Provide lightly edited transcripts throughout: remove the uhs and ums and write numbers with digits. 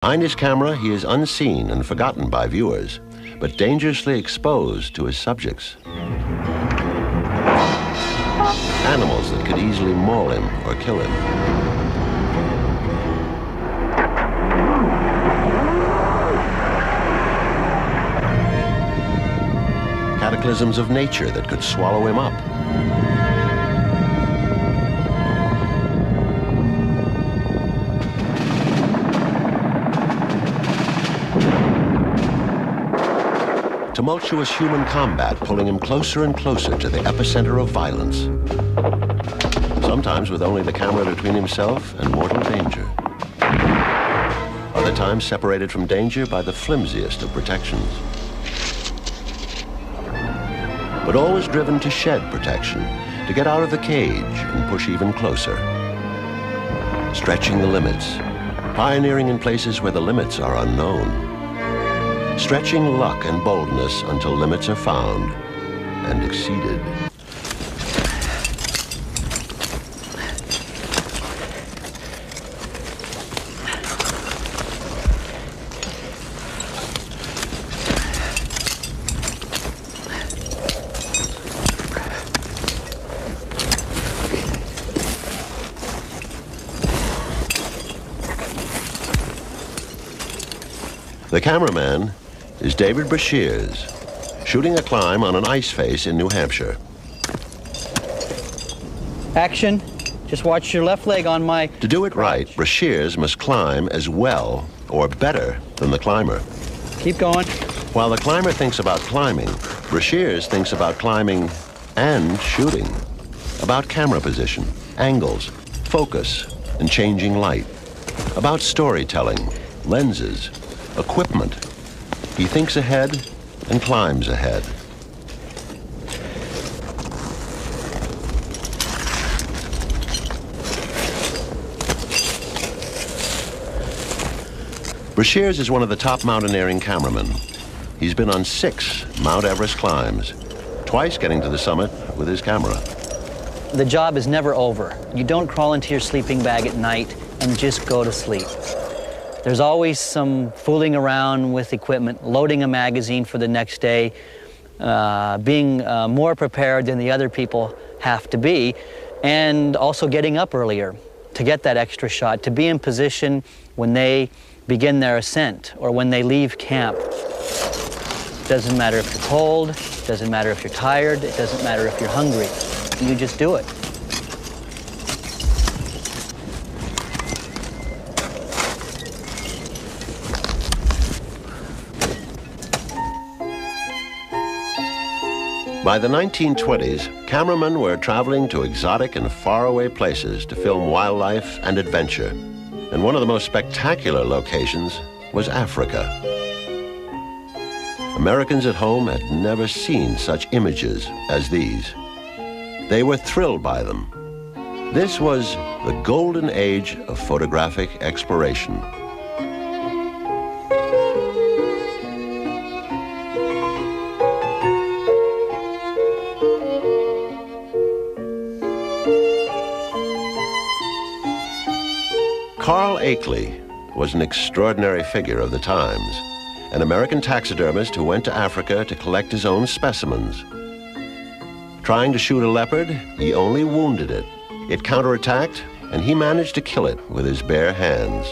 Behind his camera, he is unseen and forgotten by viewers, but dangerously exposed to his subjects. Animals that could easily maul him or kill him. Cataclysms of nature that could swallow him up. Tumultuous human combat pulling him closer and closer to the epicenter of violence. Sometimes with only the camera between himself and mortal danger. Other times separated from danger by the flimsiest of protections. But always driven to shed protection, to get out of the cage and push even closer. Stretching the limits, pioneering in places where the limits are unknown. Stretching luck and boldness until limits are found and exceeded. The cameraman is David Brashears, shooting a climb on an ice face in New Hampshire. Action. Just watch your left leg on my... To do it right, Brashears must climb as well or better than the climber. Keep going. While the climber thinks about climbing, Brashears thinks about climbing and shooting. About camera position, angles, focus, and changing light. About storytelling, lenses, equipment. He thinks ahead and climbs ahead. Brashears is one of the top mountaineering cameramen. He's been on 6 Mount Everest climbs, twice getting to the summit with his camera. The job is never over. You don't crawl into your sleeping bag at night and just go to sleep. There's always some fooling around with equipment, loading a magazine for the next day, being more prepared than the other people have to be, and also getting up earlier to get that extra shot, to be in position when they begin their ascent or when they leave camp. Doesn't matter if you're cold, doesn't matter if you're tired, it doesn't matter if you're hungry. You just do it. By the 1920s, cameramen were traveling to exotic and faraway places to film wildlife and adventure. And one of the most spectacular locations was Africa. Americans at home had never seen such images as these. They were thrilled by them. This was the golden age of photographic exploration. Carl Akeley was an extraordinary figure of the times, an American taxidermist who went to Africa to collect his own specimens. Trying to shoot a leopard, he only wounded it. It counterattacked, and he managed to kill it with his bare hands.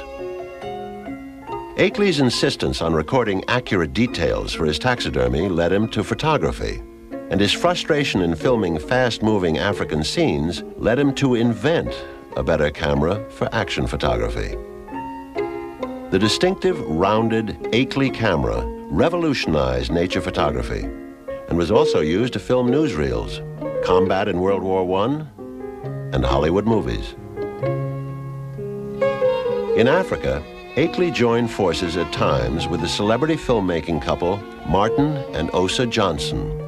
Akeley's insistence on recording accurate details for his taxidermy led him to photography, and his frustration in filming fast-moving African scenes led him to invent a better camera for action photography. The distinctive, rounded Akeley camera revolutionized nature photography and was also used to film newsreels, combat in World War I, and Hollywood movies. In Africa, Akeley joined forces at times with the celebrity filmmaking couple Martin and Osa Johnson.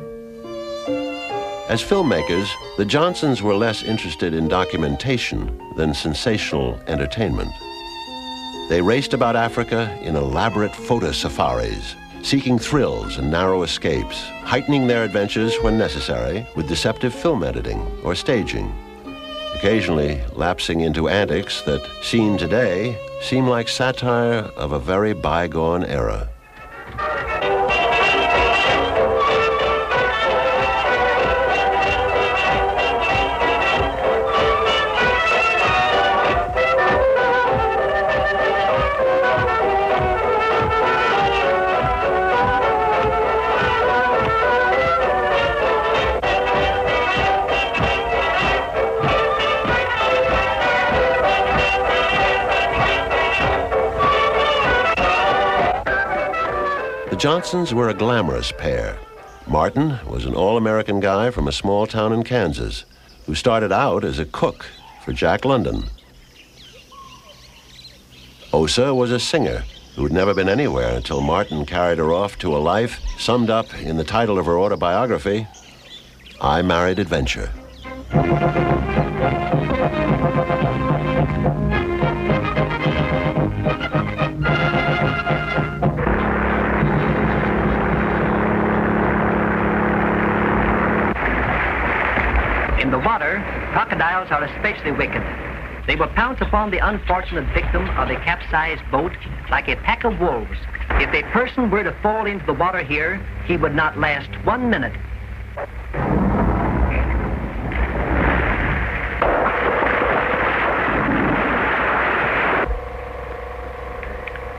As filmmakers, the Johnsons were less interested in documentation than sensational entertainment. They raced about Africa in elaborate photo safaris, seeking thrills and narrow escapes, heightening their adventures when necessary with deceptive film editing or staging. occasionally lapsing into antics that, seen today, seem like satire of a very bygone era. The Johnsons were a glamorous pair. Martin was an all-American guy from a small town in Kansas who started out as a cook for Jack London. Osa was a singer who'd never been anywhere until Martin carried her off to a life summed up in the title of her autobiography, I Married Adventure. In the water, crocodiles are especially wicked. They will pounce upon the unfortunate victim of a capsized boat like a pack of wolves. If a person were to fall into the water here, he would not last 1 minute.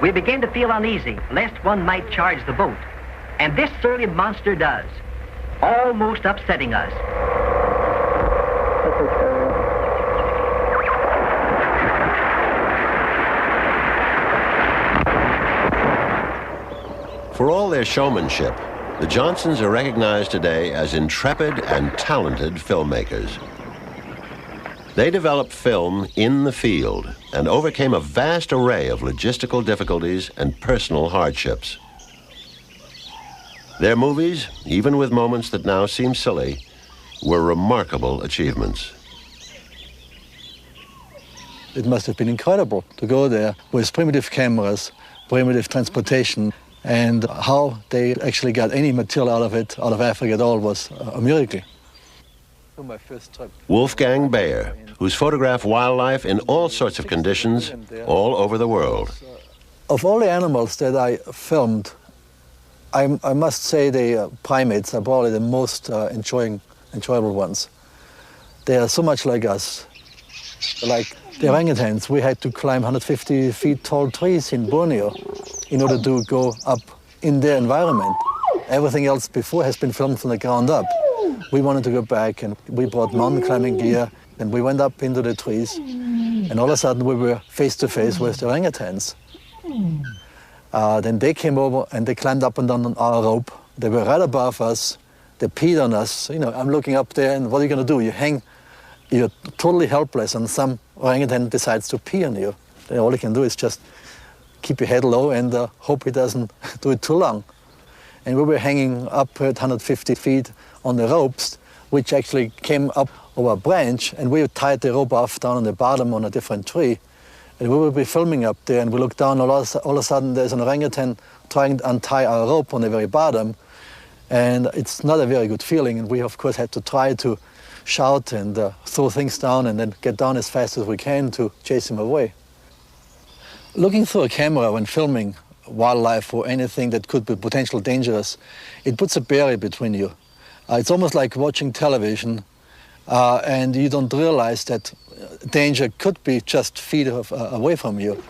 We begin to feel uneasy, lest one might charge the boat. And this surly monster does, almost upsetting us. For all their showmanship, the Johnsons are recognized today as intrepid and talented filmmakers. They developed film in the field and overcame a vast array of logistical difficulties and personal hardships. Their movies, even with moments that now seem silly, were remarkable achievements. It must have been incredible to go there with primitive cameras, primitive transportation, and how they actually got any material out of it, out of Africa at all, was a miracle. My first trip. Wolfgang Bayer, who's photographed wildlife in all sorts of conditions all over the world. Of all the animals that I filmed, I must say the primates are probably the most enjoyable ones. They are so much like us. Like the orangutans, we had to climb 150 feet tall trees in Borneo in order to go up in their environment. Everything else before has been filmed from the ground up. We wanted to go back, and we brought mountain climbing gear, and we went up into the trees, and all of a sudden we were face to face with the orangutans. Then they came over and they climbed up and down on our rope. They were right above us. They peed on us. You know, I'm looking up there, and what are you going to do? You hang, you're totally helpless, and some orangutan decides to pee on you. Then all you can do is just keep your head low and hope he doesn't do it too long. And we were hanging up at 150 feet on the ropes, which actually came up over a branch, and we tied the rope off down on the bottom on a different tree. And we will be filming up there, and we look down, all of a sudden there's an orangutan trying to untie our rope on the very bottom. And it's not a very good feeling, and we of course had to try to shout and throw things down and then get down as fast as we can to chase him away. Looking through a camera when filming wildlife or anything that could be potentially dangerous, it puts a barrier between you. It's almost like watching television, and you don't realize that danger could be just feet away from you.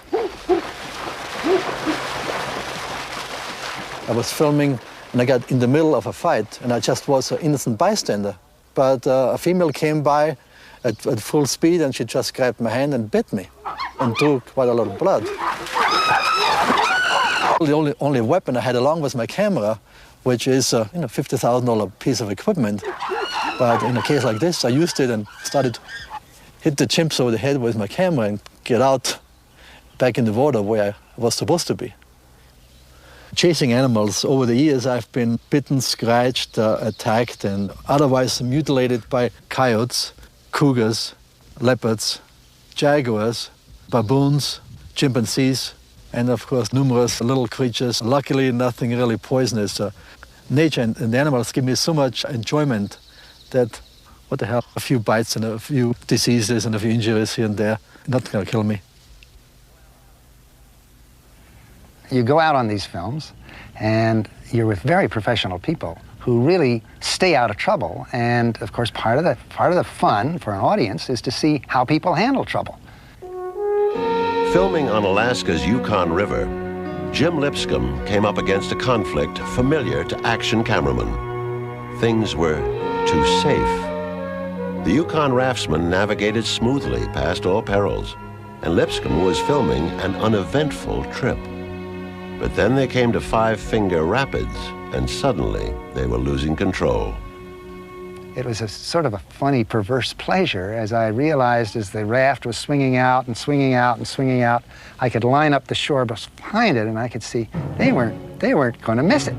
I was filming and I got in the middle of a fight, and I just was an innocent bystander. But a female came by at full speed, and she just grabbed my hand and bit me and drew quite a lot of blood. The only weapon I had along was my camera, which is a $50,000 piece of equipment. But in a case like this, I used it and started to hit the chimps over the head with my camera and get out back in the water where I was supposed to be. Chasing animals, over the years I've been bitten, scratched, attacked, and otherwise mutilated by coyotes, cougars, leopards, jaguars, baboons, chimpanzees, and of course numerous little creatures. Luckily nothing really poisonous. Nature and the animals give me so much enjoyment that what the hell, a few bites and a few diseases and a few injuries here and there, not going to kill me. You go out on these films, and you're with very professional people who really stay out of trouble. And of course, part of the fun for an audience is to see how people handle trouble. Filming on Alaska's Yukon River, Jim Lipscomb came up against a conflict familiar to action cameramen. Things were too safe. The Yukon raftsman navigated smoothly past all perils, and Lipscomb was filming an uneventful trip. But then they came to Five Finger Rapids, and suddenly they were losing control. It was a sort of a funny, perverse pleasure as I realized as the raft was swinging out and swinging out and swinging out, I could line up the shore behind it and I could see they weren't going to miss it.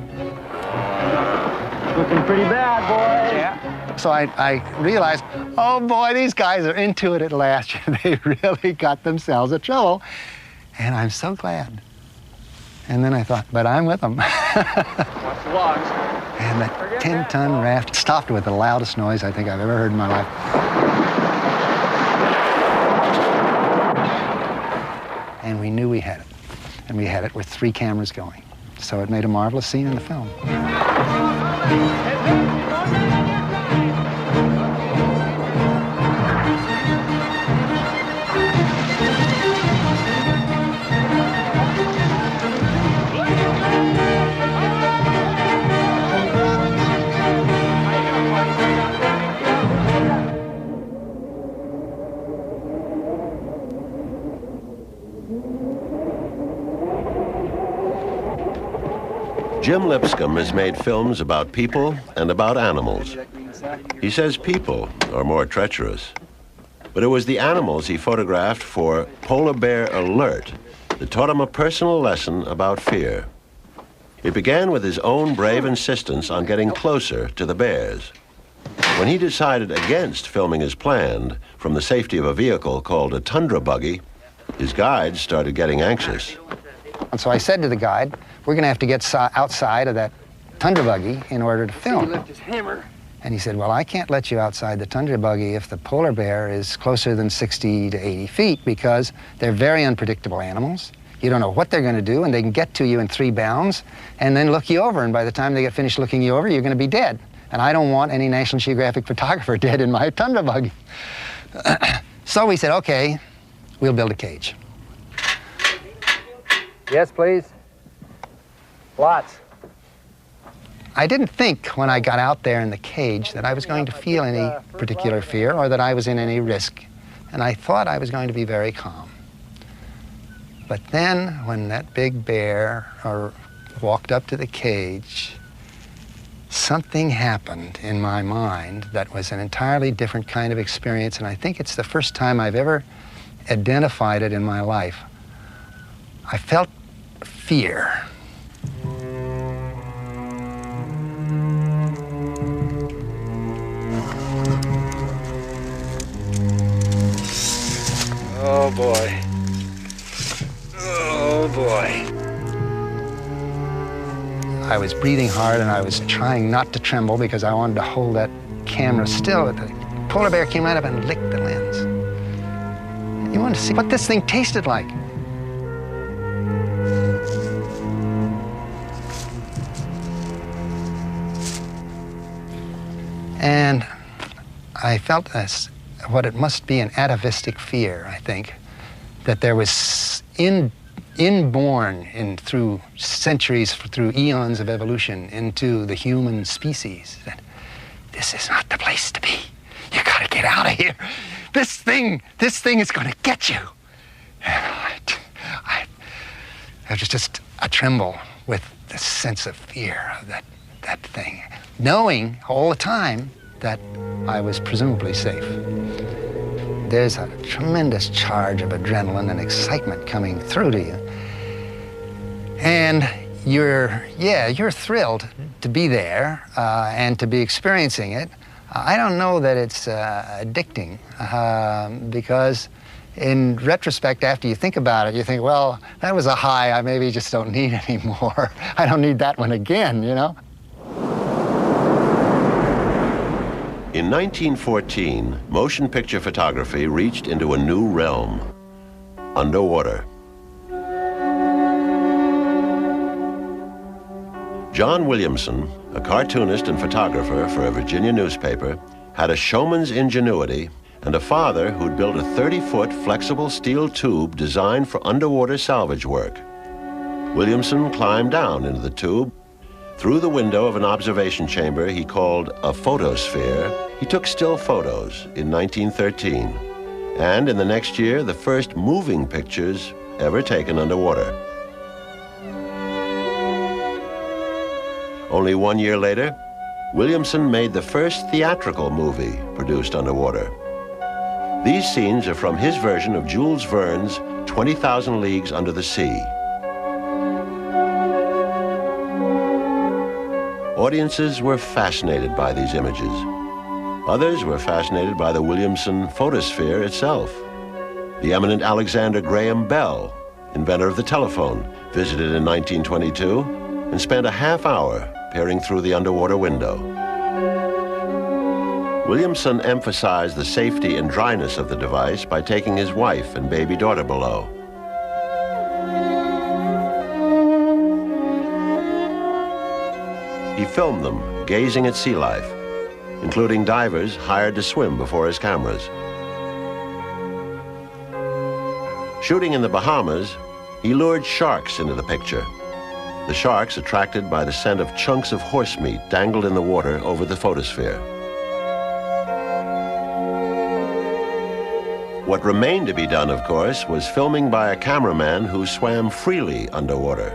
Looking pretty bad, boy. Yeah. So I realized, oh boy, these guys are into it at last. They really got themselves in trouble, and I'm so glad. And then I thought, but I'm with them. Watch the logs. And that 10-ton raft stopped with the loudest noise I think I've ever heard in my life. And we knew we had it. And we had it with 3 cameras going. So it made a marvelous scene in the film. Jim Lipscomb has made films about people and about animals. He says people are more treacherous. But it was the animals he photographed for Polar Bear Alert that taught him a personal lesson about fear. It began with his own brave insistence on getting closer to the bears. When he decided against filming as planned from the safety of a vehicle called a tundra buggy, his guides started getting anxious. And so I said to the guide, we're going to have to get outside of that tundra buggy in order to film. He left his hammer. And he said, well, I can't let you outside the tundra buggy if the polar bear is closer than 60 to 80 feet because they're very unpredictable animals. You don't know what they're going to do, and they can get to you in 3 bounds and then look you over. And by the time they get finished looking you over, you're going to be dead. And I don't want any National Geographic photographer dead in my tundra buggy. So we said, okay, we'll build a cage. Yes, please. Lots. I didn't think when I got out there in the cage that I was going to feel any particular fear or that I was in any risk. And I thought I was going to be very calm. But then when that big bear walked up to the cage, something happened in my mind that was an entirely different kind of experience. And I think it's the first time I've ever identified it in my life. I felt fear. Oh, boy. Oh, boy. I was breathing hard and I was trying not to tremble because I wanted to hold that camera still. But the polar bear came right up and licked the lens. You wanted to see what this thing tasted like. And I felt this, what it must be an atavistic fear, I think, that there was inborn through centuries, through eons of evolution into the human species, that this is not the place to be. You gotta get out of here. This thing is gonna get you. And I was just a tremble with the sense of fear of that thing, knowing all the time that I was presumably safe. There's a tremendous charge of adrenaline and excitement coming through to you. And you're thrilled to be there and to be experiencing it. I don't know that it's addicting because in retrospect, after you think about it, you think, well, that was a high I maybe just don't need anymore. I don't need that one again, you know? In 1914, motion picture photography reached into a new realm, underwater. John Williamson, a cartoonist and photographer for a Virginia newspaper, had a showman's ingenuity and a father who'd built a 30-foot flexible steel tube designed for underwater salvage work. Williamson climbed down into the tube. Through the window of an observation chamber he called a photosphere, he took still photos in 1913. And in the next year, the first moving pictures ever taken underwater. Only 1 year later, Williamson made the first theatrical movie produced underwater. These scenes are from his version of Jules Verne's 20,000 Leagues Under the Sea. Audiences were fascinated by these images. Others were fascinated by the Williamson photosphere itself. The eminent Alexander Graham Bell, inventor of the telephone, visited in 1922 and spent a half hour peering through the underwater window. Williamson emphasized the safety and dryness of the device by taking his wife and baby daughter below. He filmed them gazing at sea life, including divers hired to swim before his cameras. Shooting in the Bahamas, he lured sharks into the picture. The sharks attracted by the scent of chunks of horse meat dangled in the water over the photosphere. What remained to be done, of course, was filming by a cameraman who swam freely underwater.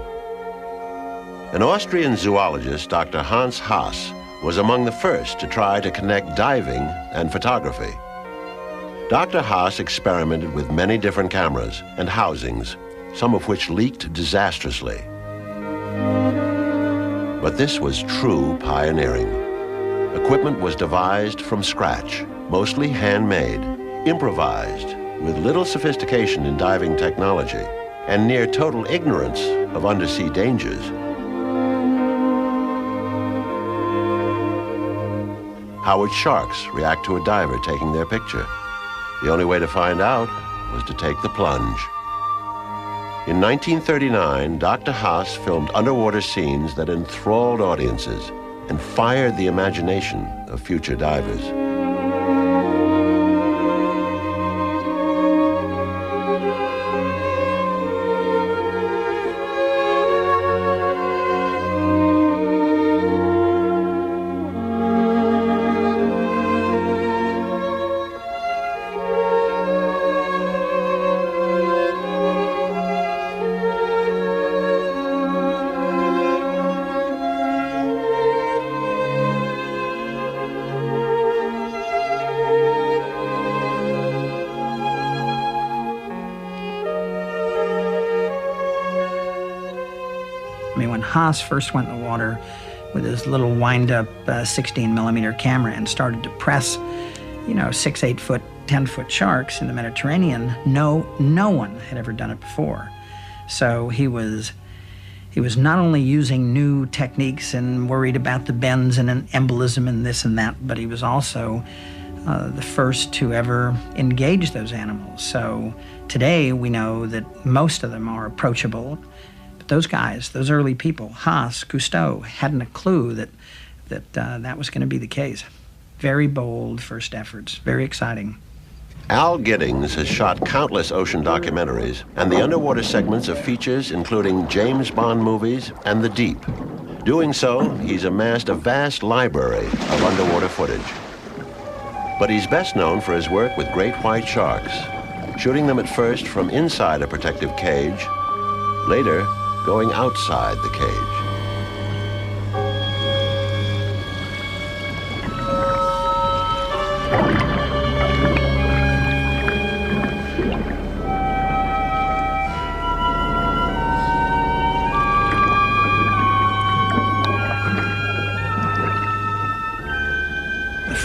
An Austrian zoologist, Dr. Hans Haas, was among the first to try to connect diving and photography. Dr. Haas experimented with many different cameras and housings, some of which leaked disastrously. But this was true pioneering. Equipment was devised from scratch, mostly handmade, improvised, with little sophistication in diving technology, and near total ignorance of undersea dangers. How would sharks react to a diver taking their picture? The only way to find out was to take the plunge. In 1939, Dr. Haas filmed underwater scenes that enthralled audiences and fired the imagination of future divers. I mean, when Haas first went in the water with his little wind-up 16-millimeter camera and started to press, 6, 8 foot, 10-foot sharks in the Mediterranean, no one had ever done it before. So he was not only using new techniques and worried about the bends and an embolism and this and that, but he was also the first to ever engage those animals. So today we know that most of them are approachable. Those guys, those early people, Haas, Cousteau, hadn't a clue that was going to be the case. Very bold first efforts, very exciting. Al Giddings has shot countless ocean documentaries and the underwater segments of features including James Bond movies and The Deep. Doing so, he's amassed a vast library of underwater footage. But he's best known for his work with great white sharks, shooting them at first from inside a protective cage, later going outside the cage.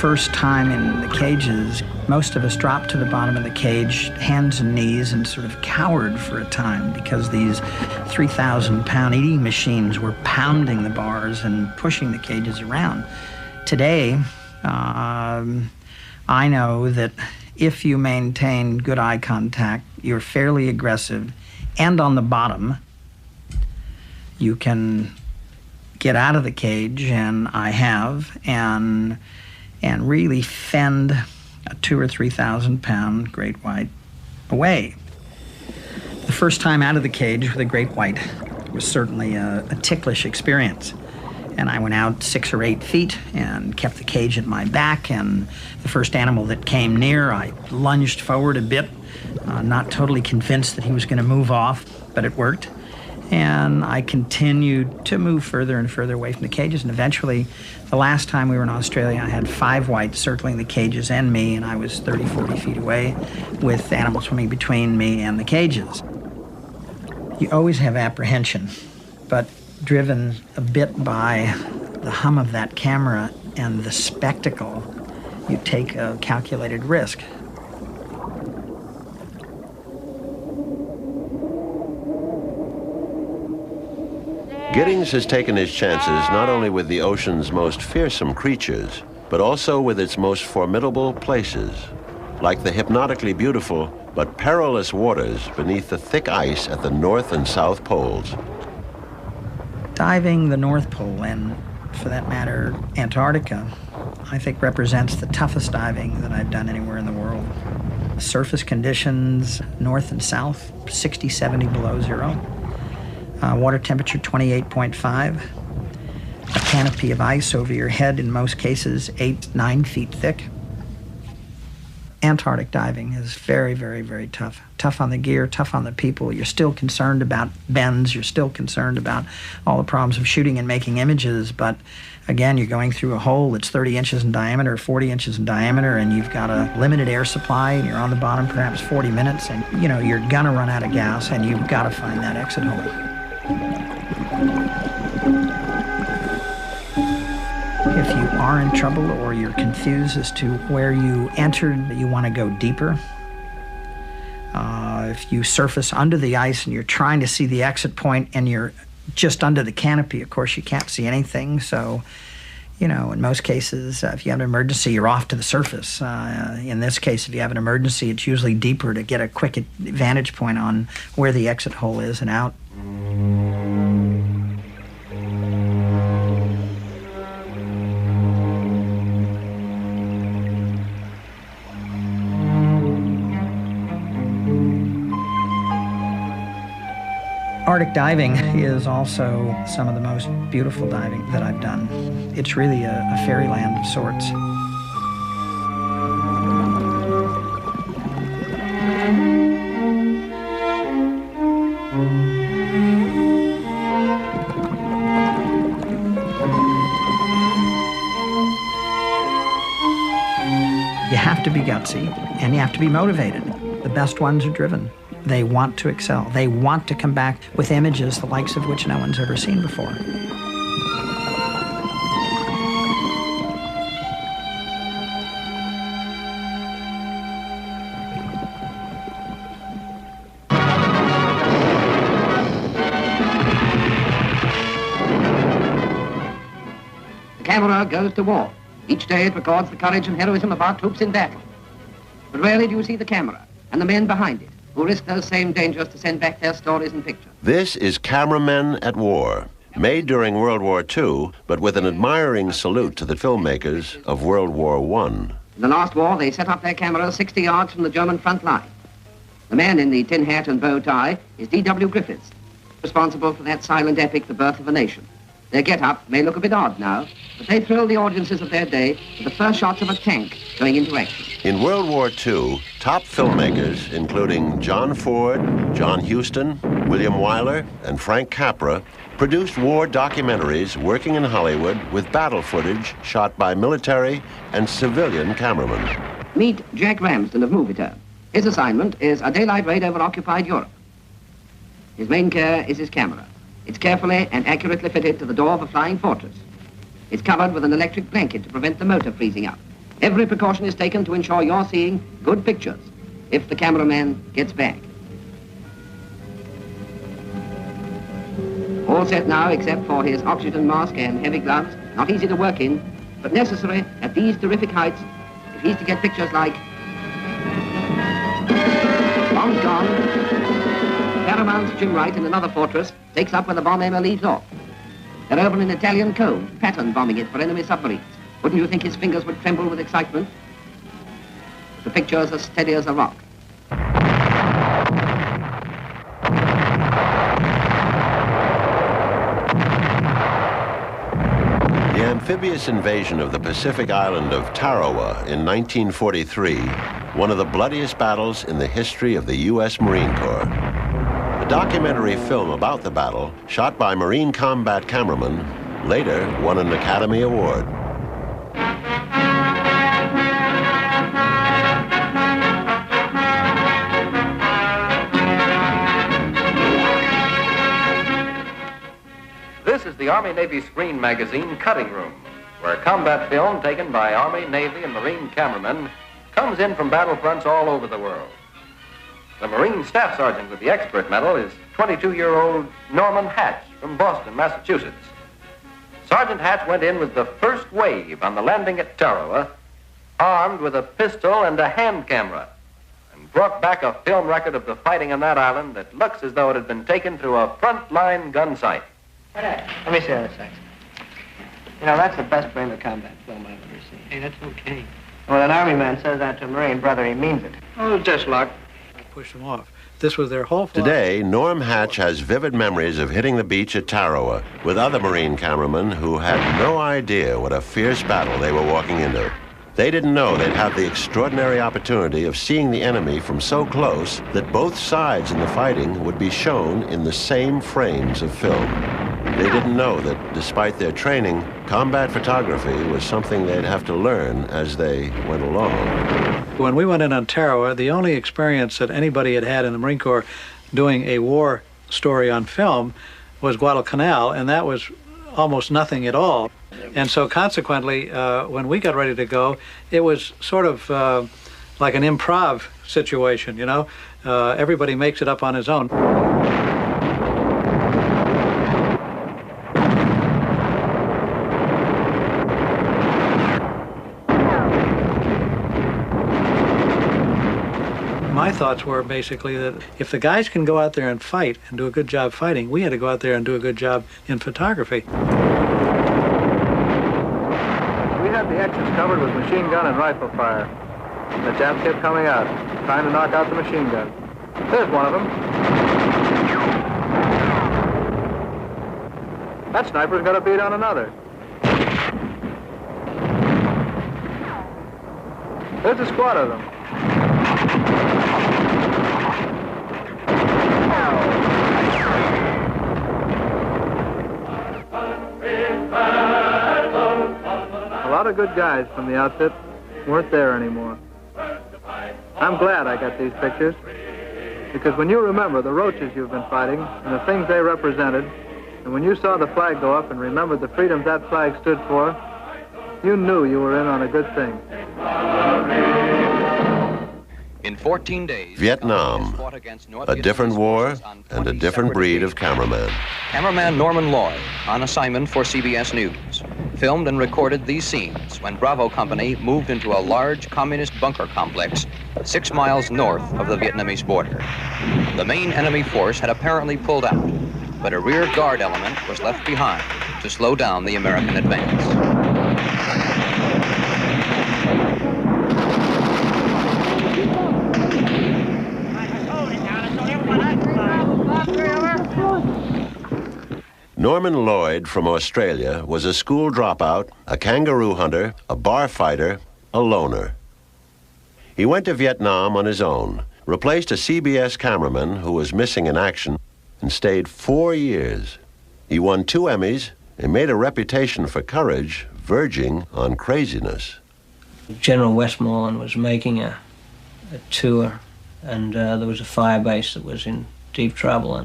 First time in the cages, most of us dropped to the bottom of the cage, hands and knees, and sort of cowered for a time because these 3,000-pound eating machines were pounding the bars and pushing the cages around. Today, I know that if you maintain good eye contact, you're fairly aggressive, and on the bottom, you can get out of the cage, and I have, and really fend a 2,000 or 3,000 pound great white away. The first time out of the cage with a great white was certainly a ticklish experience. And I went out 6 or 8 feet and kept the cage at my back, and the first animal that came near, I lunged forward a bit, not totally convinced that he was going to move off, but it worked. And I continued to move further and further away from the cages, and eventually, the last time we were in Australia, I had 5 whites circling the cages and me, and I was 30, 40 feet away with animals swimming between me and the cages. You always have apprehension, but driven a bit by the hum of that camera and the spectacle, you take a calculated risk. Giddings has taken his chances not only with the ocean's most fearsome creatures, but also with its most formidable places, like the hypnotically beautiful but perilous waters beneath the thick ice at the North and South Poles. Diving the North Pole, and for that matter, Antarctica, I think represents the toughest diving that I've done anywhere in the world. Surface conditions, north and south, 60, 70 below zero. Water temperature 28.5. A canopy of ice over your head, in most cases 8, 9 feet thick. Antarctic diving is very, very, very tough. Tough on the gear, tough on the people. You're still concerned about bends. You're still concerned about all the problems of shooting and making images. But again, you're going through a hole that's 30 inches in diameter, 40 inches in diameter, and you've got a limited air supply, and you're on the bottom perhaps 40 minutes, and you know, you're gonna run out of gas, and you've got to find that exit hole. If you are in trouble or you're confused as to where you entered, you want to go deeper. If you surface under the ice and you're trying to see the exit point and you're just under the canopy, of course you can't see anything. So, you know, in most cases, if you have an emergency, you're off to the surface. In this case, if you have an emergency, it's usually deeper to get a quick vantage point on where the exit hole is and out. Arctic diving is also some of the most beautiful diving that I've done. It's really a fairyland of sorts. You have to be gutsy and you have to be motivated. The best ones are driven. They want to excel. They want to come back with images the likes of which no one's ever seen before. The camera goes to war. Each day it records the courage and heroism of our troops in battle. But rarely do you see the camera and the men behind it, who risk those same dangers to send back their stories and pictures. This is Cameramen at War, made during World War II, but with an admiring salute to the filmmakers of World War I. In the last war, they set up their cameras 60 yards from the German front line. The man in the tin hat and bow tie is D.W. Griffiths, responsible for that silent epic, The Birth of a Nation. Their get-up may look a bit odd now, but they thrilled the audiences of their day with the first shots of a tank going into action. In World War II, top filmmakers, including John Ford, John Huston, William Wyler, and Frank Capra, produced war documentaries working in Hollywood with battle footage shot by military and civilian cameramen. Meet Jack Ramsden of Movieturn. His assignment is a daylight raid over occupied Europe. His main care is his camera. It's carefully and accurately fitted to the door of a flying fortress. It's covered with an electric blanket to prevent the motor freezing up. Every precaution is taken to ensure you're seeing good pictures if the cameraman gets back. All set now except for his oxygen mask and heavy gloves, not easy to work in. but necessary at these terrific heights if he's to get pictures like Bombs Gone. Paramount's Jim Wright in another fortress takes up where the bomb aimer leaves off. They're over an Italian cove, pattern bombing it for enemy submarines. Wouldn't you think his fingers would tremble with excitement? The picture's as steady as a rock. The amphibious invasion of the Pacific island of Tarawa in 1943, one of the bloodiest battles in the history of the U.S. Marine Corps. A documentary film about the battle, shot by Marine combat cameramen, later won an Academy Award. This is the Army-Navy Screen Magazine Cutting Room, where combat film taken by Army, Navy, and Marine cameramen comes in from battlefronts all over the world. The Marine Staff Sergeant with the Expert Medal is 22-year-old Norman Hatch from Boston, Massachusetts. Sergeant Hatch went in with the first wave on the landing at Tarawa, armed with a pistol and a hand camera, and brought back a film record of the fighting on that island that looks as though it had been taken through a front-line gun sight. Let me see that a second. You know, that's the best brand of combat film I've ever seen. Hey, that's okay. When an Army man says that to a Marine brother, he means it. Oh, just luck. Push them off. This was their whole philosophy. Today, Norm Hatch has vivid memories of hitting the beach at Tarawa with other Marine cameramen who had no idea what a fierce battle they were walking into. They didn't know they'd have the extraordinary opportunity of seeing the enemy from so close that both sides in the fighting would be shown in the same frames of film. They didn't know that, despite their training, combat photography was something they'd have to learn as they went along. When we went in on Tarawa, the only experience that anybody had had in the Marine Corps doing a war story on film was Guadalcanal, and that was almost nothing at all. And so consequently, when we got ready to go, it was sort of like an improv situation, you know? Everybody makes it up on his own. My thoughts were basically that if the guys can go out there and fight and do a good job fighting, we had to go out there and do a good job in photography. We had the X's covered with machine gun and rifle fire. The Japs kept coming out, trying to knock out the machine gun. There's one of them. That sniper's got a bead on another. There's a squad of them. A lot of good guys from the outfit weren't there anymore. I'm glad I got these pictures, because when you remember the roaches you've been fighting and the things they represented, and when you saw the flag go up and remembered the freedom that flag stood for, you knew you were in on a good thing. In 14 days, Vietnam, a different war and a different breed of cameraman. Cameraman Norman Lloyd, on assignment for CBS News, filmed and recorded these scenes when Bravo Company moved into a large communist bunker complex 6 miles north of the Vietnamese border. The main enemy force had apparently pulled out, but a rear guard element was left behind to slow down the American advance. Norman Lloyd from Australia was a school dropout, a kangaroo hunter, a bar fighter, a loner. He went to Vietnam on his own, replaced a CBS cameraman who was missing in action, and stayed 4 years. He won 2 Emmys and made a reputation for courage verging on craziness. General Westmoreland was making a tour, and there was a fire base that was in deep trouble,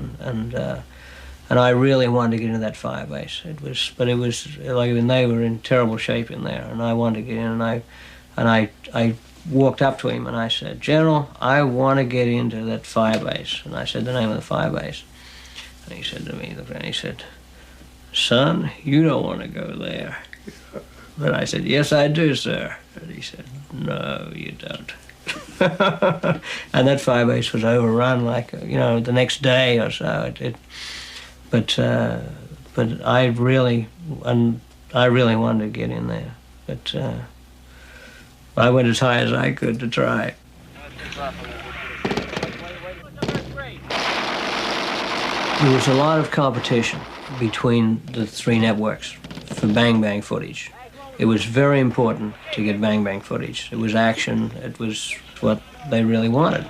and I really wanted to get into that fire base. It was like when they were in terrible shape in there, and I wanted to get in, and I walked up to him and I said, "General, I want to get into that fire base." And I said the name of the fire base, and he said to me, and he said, "Son, you don't want to go there." And I said, "Yes, I do, sir." And he said, "No, you don't." And that firebase was overrun, like, you know, the next day or so. But I really wanted to get in there. But I went as high as I could to try. There was a lot of competition between the three networks for bang-bang footage. It was very important to get bang-bang footage. It was action. It was what they really wanted.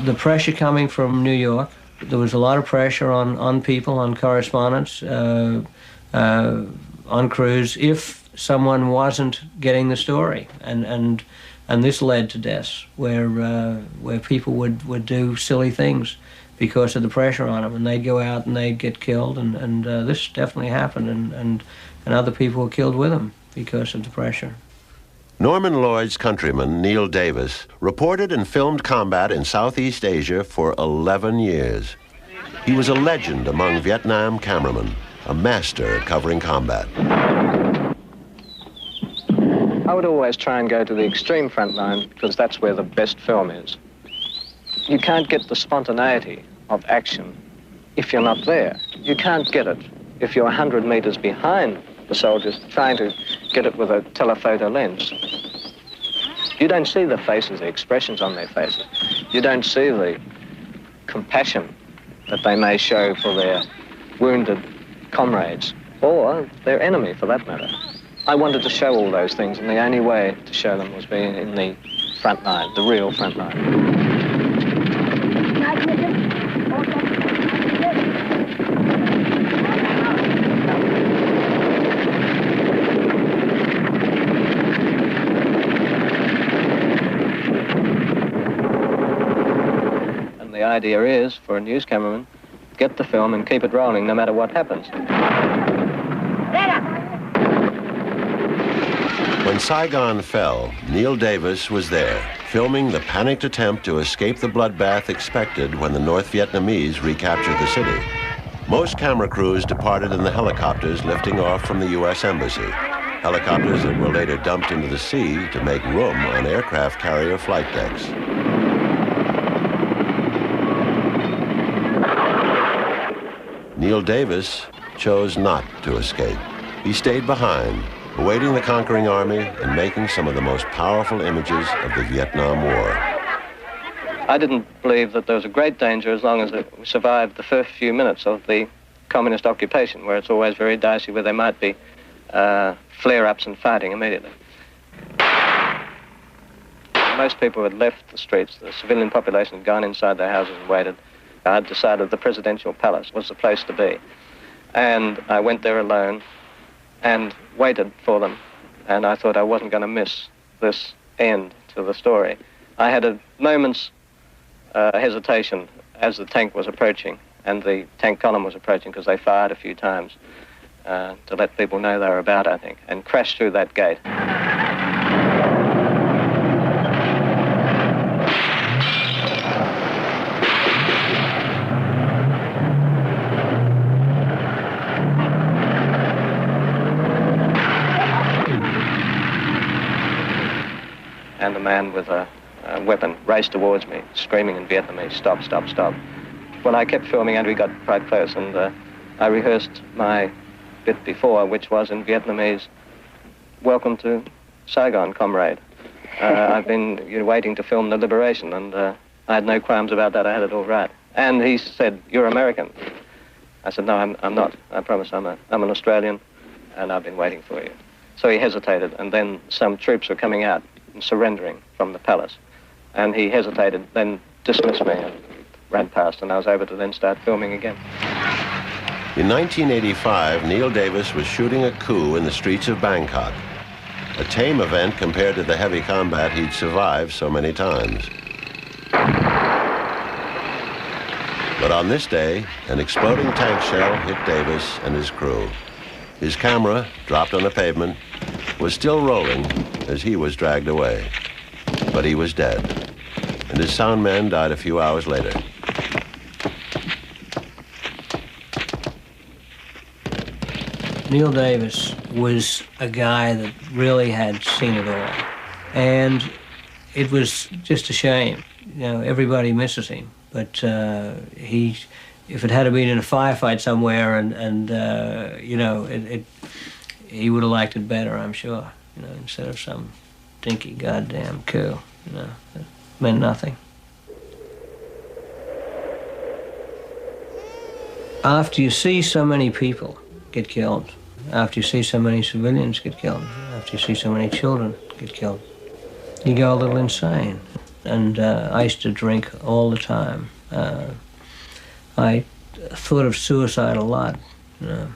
The pressure coming from New York, there was a lot of pressure on people, on correspondents, on crews, if someone wasn't getting the story. And this led to deaths where people would do silly things because of the pressure on them, and they'd go out and they'd get killed, and this definitely happened, and other people were killed with them because of the pressure. Norman Lloyd's countryman, Neil Davis, reported and filmed combat in Southeast Asia for 11 years. He was a legend among Vietnam cameramen, a master at covering combat. I would always try and go to the extreme front line because that's where the best film is. You can't get the spontaneity of action if you're not there. You can't get it if you're 100 meters behind the soldiers trying to get it with a telephoto lens. You don't see the faces, the expressions on their faces. You don't see the compassion that they may show for their wounded comrades, or their enemy for that matter. I wanted to show all those things, and the only way to show them was being in the front line, the real front line. And the idea is, for a news cameraman, get the film and keep it rolling no matter what happens. When Saigon fell, Neil Davis was there, filming the panicked attempt to escape the bloodbath expected when the North Vietnamese recaptured the city. Most camera crews departed in the helicopters lifting off from the U.S. Embassy, helicopters that were later dumped into the sea to make room on aircraft carrier flight decks. Neil Davis chose not to escape. He stayed behind, awaiting the conquering army and making some of the most powerful images of the Vietnam War. I didn't believe that there was a great danger as long as it survived the first few minutes of the communist occupation, where it's always very dicey, where there might be flare-ups and fighting immediately. Most people had left the streets. The civilian population had gone inside their houses and waited. I had decided the presidential palace was the place to be. And I went there alone and waited for them, and I thought I wasn't going to miss this end to the story. I had a moment's hesitation as the tank was approaching and the tank column was approaching, because they fired a few times to let people know they were about, I think, and crashed through that gate. And a man with a weapon raced towards me, screaming in Vietnamese, "Stop, stop, stop." Well, I kept filming and we got quite close, and I rehearsed my bit before, which was in Vietnamese, "Welcome to Saigon, comrade." I've been waiting to film the liberation, and I had no qualms about that. I had it all right. And he said, "You're American." I said, "No, I'm not. I promise I'm an Australian, and I've been waiting for you." So he hesitated, and then some troops were coming out and surrendering from the palace. And he hesitated, then dismissed me and ran past, and I was able to then start filming again. In 1985, Neil Davis was shooting a coup in the streets of Bangkok, a tame event compared to the heavy combat he'd survived so many times. But on this day, an exploding tank shell hit Davis and his crew. His camera, dropped on the pavement, was still rolling as he was dragged away. But he was dead, and his sound man died a few hours later. Neil Davis was a guy that really had seen it all. And it was just a shame. You know, everybody misses him. But if it had been in a firefight somewhere and you know, he would have liked it better, I'm sure. You know, instead of some dinky goddamn coup, you know, it meant nothing. After you see so many people get killed, after you see so many civilians get killed, after you see so many children get killed, you go a little insane. And I used to drink all the time. I thought of suicide a lot, you know.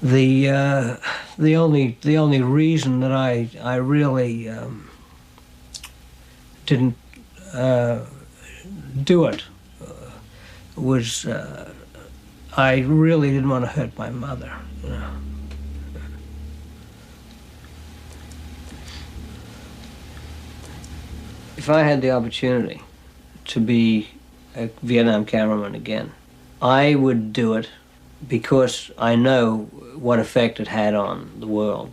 The only reason that I really didn't do it was I really didn't want to hurt my mother, you know. If I had the opportunity to be a Vietnam cameraman again, I would do it because I know what effect it had on the world.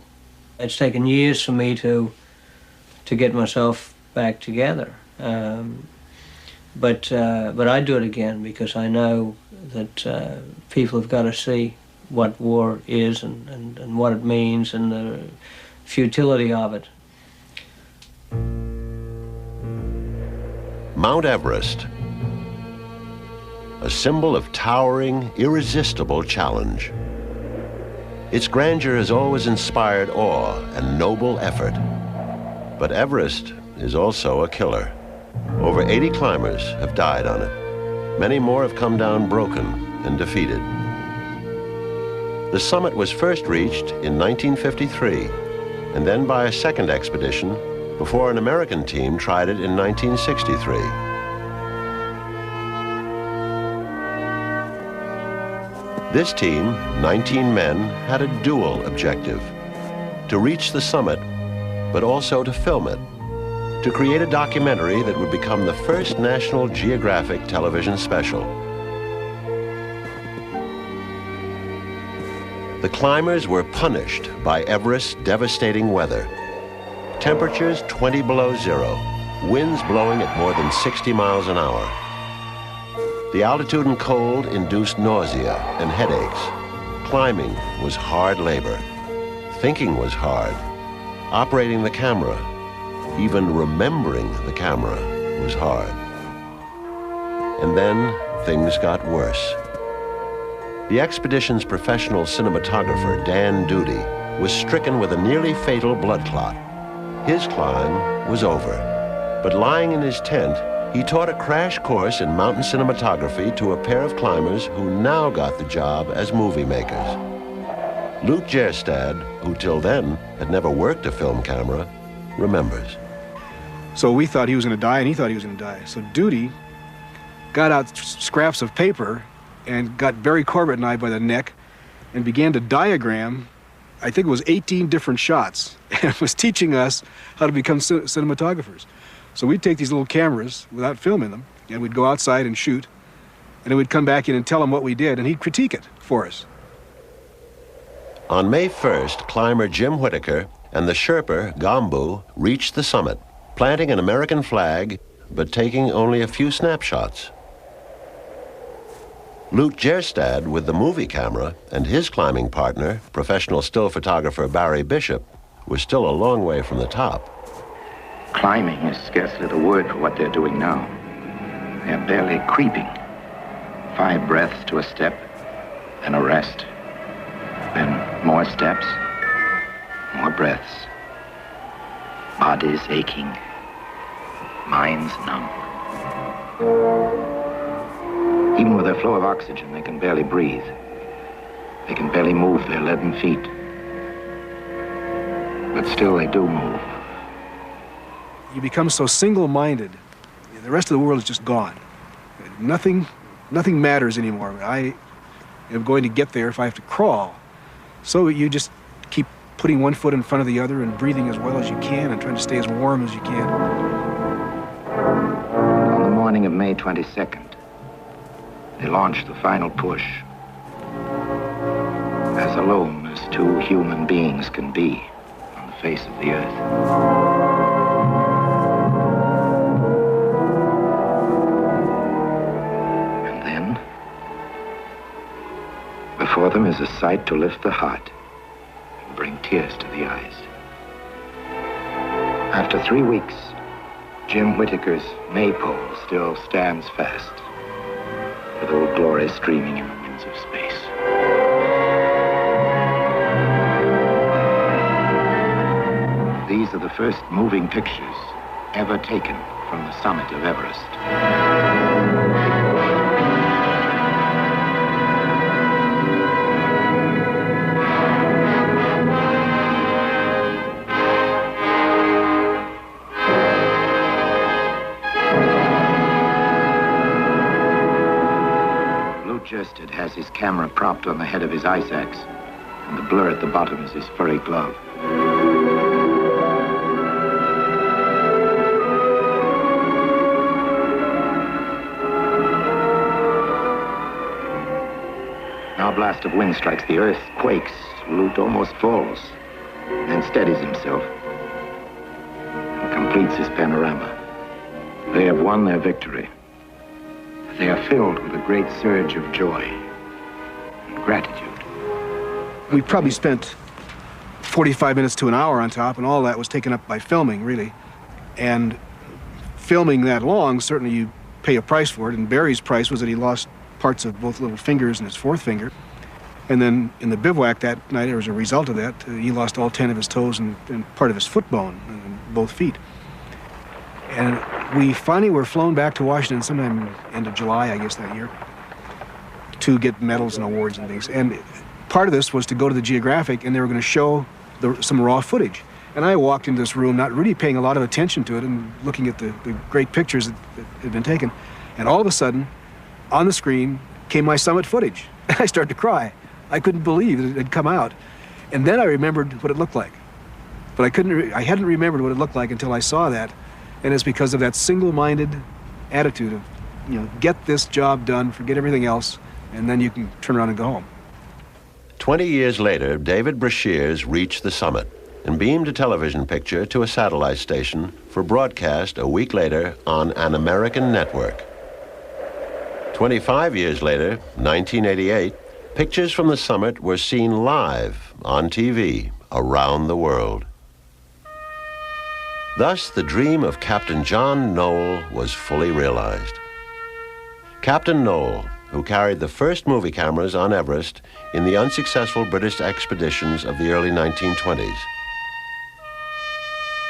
It's taken years for me to get myself back together. But I'd do it again because I know that people have got to see what war is and what it means and the futility of it. Mount Everest, a symbol of towering, irresistible challenge. Its grandeur has always inspired awe and noble effort. But Everest is also a killer. Over 80 climbers have died on it. Many more have come down broken and defeated. The summit was first reached in 1953, and then by a second expedition before an American team tried it in 1963. This team, 19 men, had a dual objective: to reach the summit, but also to film it, to create a documentary that would become the first National Geographic television special. The climbers were punished by Everest's devastating weather. Temperatures 20 below zero, winds blowing at more than 60 miles an hour. The altitude and cold induced nausea and headaches. Climbing was hard labor. Thinking was hard. Operating the camera, even remembering the camera, was hard. And then things got worse. The expedition's professional cinematographer, Dan Duty, was stricken with a nearly fatal blood clot. His climb was over, but lying in his tent, he taught a crash course in mountain cinematography to a pair of climbers who now got the job as movie makers. Luke Gjerstad, who till then had never worked a film camera, remembers. So we thought he was going to die, and he thought he was going to die. So Duty got out scraps of paper and got Barry Corbett and I by the neck and began to diagram, I think it was 18 different shots, and was teaching us how to become cinematographers. So we'd take these little cameras without filming them, and we'd go outside and shoot, and then we'd come back in and tell him what we did, and he'd critique it for us. On May 1st, climber Jim Whitaker and the Sherpa, Gambu, reached the summit, planting an American flag, but taking only a few snapshots. Luke Gjerstad, with the movie camera, and his climbing partner, professional still photographer Barry Bishop, were still a long way from the top. Climbing is scarcely the word for what they're doing now. They're barely creeping. 5 breaths to a step, then a rest. Then more steps, more breaths. Bodies aching, minds numb. Even with their flow of oxygen, they can barely breathe. They can barely move their leaden feet. But still, they do move. You become so single-minded, the rest of the world is just gone. Nothing matters anymore. I am going to get there if I have to crawl. So you just keep putting one foot in front of the other and breathing as well as you can and trying to stay as warm as you can. On the morning of May 22nd, They launched the final push. As alone as two human beings can be on the face of the earth. And then, before them is a sight to lift the heart and bring tears to the eyes. After 3 weeks, Jim Whittaker's maypole still stands fast, with Old Glory streaming in the winds of space. These are the first moving pictures ever taken from the summit of Everest. Blue-chested has his camera propped on the head of his ice axe, and the blur at the bottom is his furry glove. Now a blast of wind strikes the earth, quakes, Loot almost falls, then steadies himself and completes his panorama. They have won their victory. They are filled with a great surge of joy and gratitude. We probably spent 45 minutes to an hour on top, and all that was taken up by filming, really. And filming that long, certainly you pay a price for it, and Barry's price was that he lost parts of both little fingers and his fourth finger. And then in the bivouac that night, as a result of that, he lost all 10 of his toes and part of his foot bone in both feet. And we finally were flown back to Washington sometime end of July, I guess, that year, to get medals and awards and things. And part of this was to go to the Geographic, and they were going to show some raw footage. And I walked into this room not really paying a lot of attention to it and looking at the great pictures that had been taken. And all of a sudden, on the screen came my summit footage. I started to cry. I couldn't believe that it had come out. And then I remembered what it looked like. But I hadn't remembered what it looked like until I saw that. And it's because of that single-minded attitude of, get this job done, forget everything else, and then you can turn around and go home. 20 years later, David Brashears reached the summit and beamed a television picture to a satellite station for broadcast a week later on an American network. 25 years later, 1988, pictures from the summit were seen live on TV around the world. Thus, the dream of Captain John Noel was fully realized. Captain Noel, who carried the first movie cameras on Everest in the unsuccessful British expeditions of the early 1920s.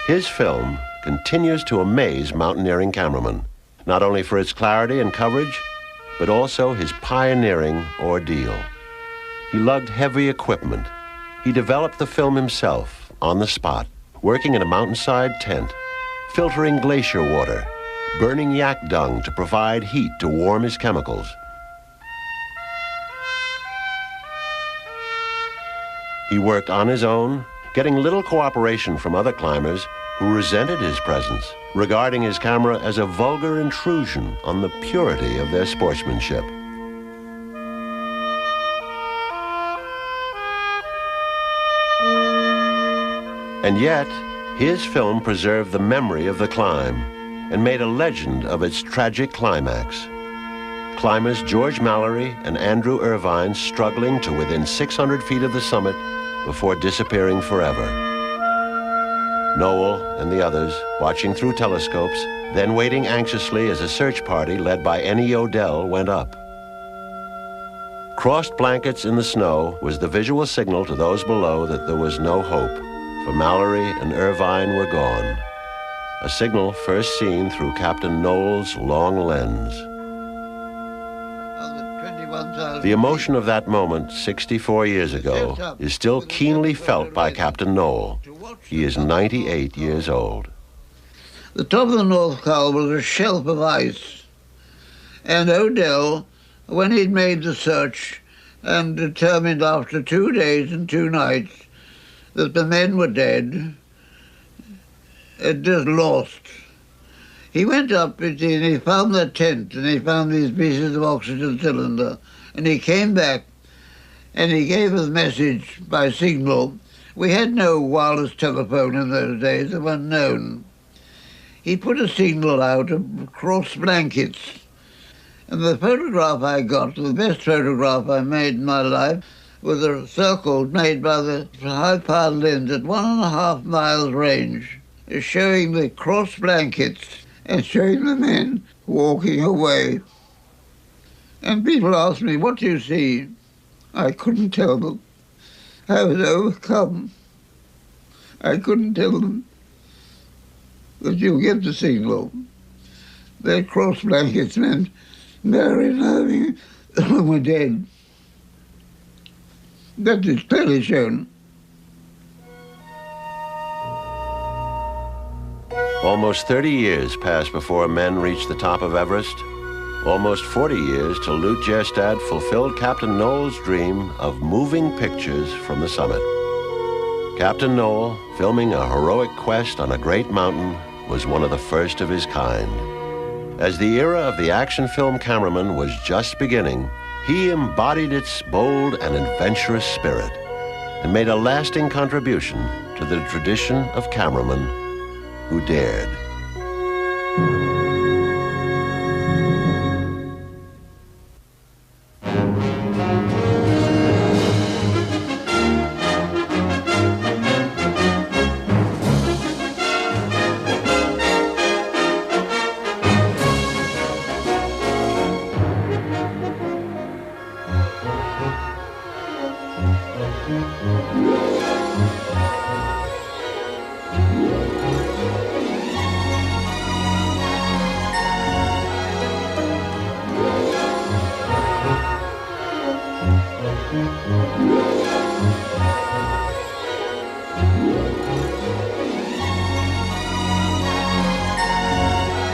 His film continues to amaze mountaineering cameramen, not only for its clarity and coverage, but also his pioneering ordeal. He lugged heavy equipment. He developed the film himself on the spot, working in a mountainside tent, filtering glacier water, burning yak dung to provide heat to warm his chemicals. He worked on his own, getting little cooperation from other climbers who resented his presence, regarding his camera as a vulgar intrusion on the purity of their sportsmanship. And yet, his film preserved the memory of the climb and made a legend of its tragic climax. Climbers George Mallory and Andrew Irvine struggling to within 600 feet of the summit before disappearing forever. Noel and the others watching through telescopes, then waiting anxiously as a search party led by N.E. Odell went up. Crossed blankets in the snow was the visual signal to those below that there was no hope, for Mallory and Irvine were gone. A signal first seen through Captain Noel's long lens. The emotion of that moment 64 years ago is still keenly felt by Captain Noel. He is 98 years old. The top of the North Col was a shelf of ice. And Odell, when he'd made the search and determined after 2 days and 2 nights that the men were dead, it just lost. He went up and he found the tent and he found these pieces of oxygen cylinder, and he came back and he gave us a message by signal. We had no wireless telephone in those days, they weren't known. He put a signal out across blankets, and the photograph I got, the best photograph I made in my life, was a circle made by the high-powered lens at 1.5 miles range, showing the cross blankets and showing the men walking away. And people asked me, what do you see? I couldn't tell them. I was overcome. I couldn't tell them. But you get the signal. Their cross blankets meant Mary and Irving were dead. That is clearly shown. Almost 30 years passed before men reached the top of Everest. Almost 40 years till Lute Gjerstad fulfilled Captain Noel's dream of moving pictures from the summit. Captain Noel, filming a heroic quest on a great mountain, was one of the first of his kind. As the era of the action film cameraman was just beginning, he embodied its bold and adventurous spirit and made a lasting contribution to the tradition of cameramen who dared.